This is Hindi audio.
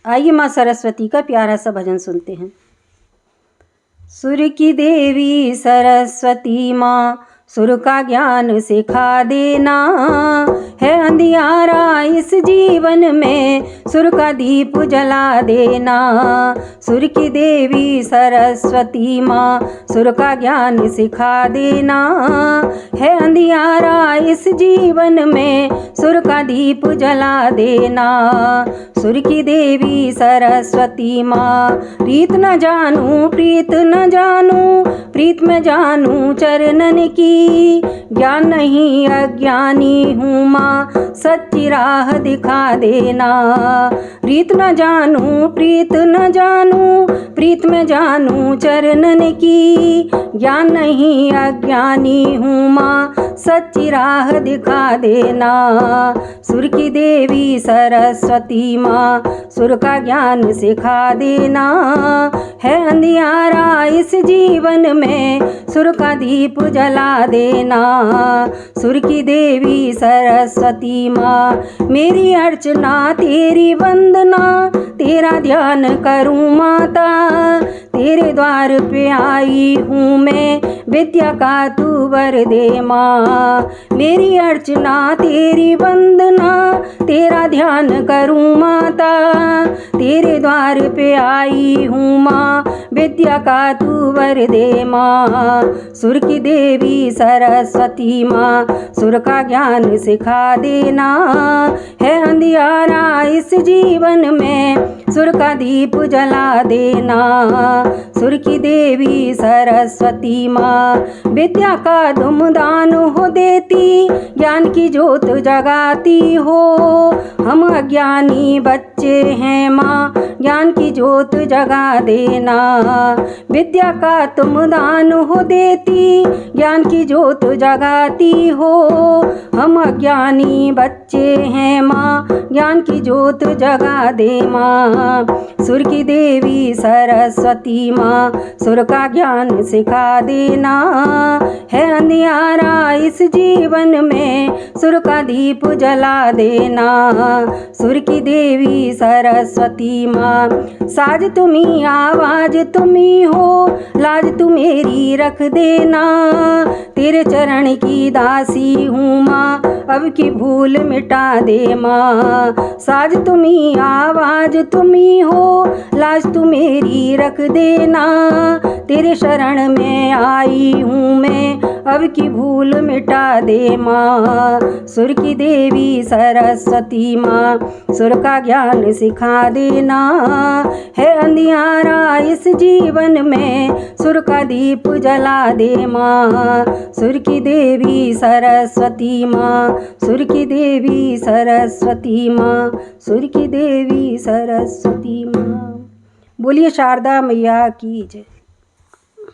आइए माँ सरस्वती का प्यारा सा भजन सुनते हैं। सुर की देवी सरस्वती माँ, सुर का ज्ञान सिखा देना, है अंधियारा इस जीवन में, सुर का दीप जला देना। सुर की देवी सरस्वती माँ, सुर का ज्ञान सिखा देना, है अंधियारा इस जीवन में, सुर का दीप जला देना। सुर की देवी सरस्वती माँ, रीत न जानूं प्रीत न जानूं, प्रीत में जानूं चरणन की, ज्ञान नहीं अज्ञानी हूँ माँ, सच्ची राह दिखा देना। रीत न जानूं प्रीत न जानूं, प्रीत में जानूं चरणन की, ज्ञान नहीं अज्ञानी हूँ माँ, सच्ची राह दिखा देना। सुर की देवी सरस्वती माँ, सुर का ज्ञान सिखा देना, है अंधियारा इस जीवन में, सुर का दीप जला देना। सुर की देवी सरस्वती माँ, मेरी अर्चना तेरी वंदना, तेरा ध्यान करूँ माता, तेरे द्वार पे आई हूँ मैं, विद्या का तू वर दे माँ। मेरी अर्चना तेरी वंदना, तेरा ध्यान करूँ माता, तेरे द्वार पे आई हूँ माँ, विद्या का तू वर दे माँ। सुर की देवी सरस्वती माँ, सुर का ज्ञान सिखा देना, है अंधियारा इस जीवन में, सुर का दीप जला देना। सुर की देवी सरस्वती माँ, विद्या का तुम दान हो देती, ज्ञान की ज्योत जगाती हो, हम अज्ञानी बच्चे हैं माँ, ज्ञान की ज्योत जगा देना। विद्या का तुम दान हो देती, ज्ञान की ज्योत जगाती हो, हम अज्ञानी बच्चे हैं माँ, ज्ञान की ज्योत जगा दे माँ। सुर की देवी सरस्वती माँ, सुर का ज्ञान सिखा देना, है अंधियारा इस जीवन में, सुर का दीप जला देना। सुर की देवी सरस्वती माँ, साज तुम्ही आवाज तुम्ही हो, लाज तू मेरी रख देना, तेरे चरण की दासी हूँ माँ, अब की भूल मिटा दे माँ। साज तुम्ही आवाज तुम्ही हो, लाज तू मेरी रख देना, तेरे शरण में आई हूँ मैं, अब की भूल मिटा दे माँ। सुर की देवी सरस्वती माँ, सुर का ज्ञान सिखा देना, है अंधियारा इस जीवन में, सुर का दीप जला दे माँ। सुर की देवी सरस्वती माँ, सुर की देवी सरस्वती माँ, सुर की देवी सरस्वती माँ। बोलिए शारदा मैया की जय।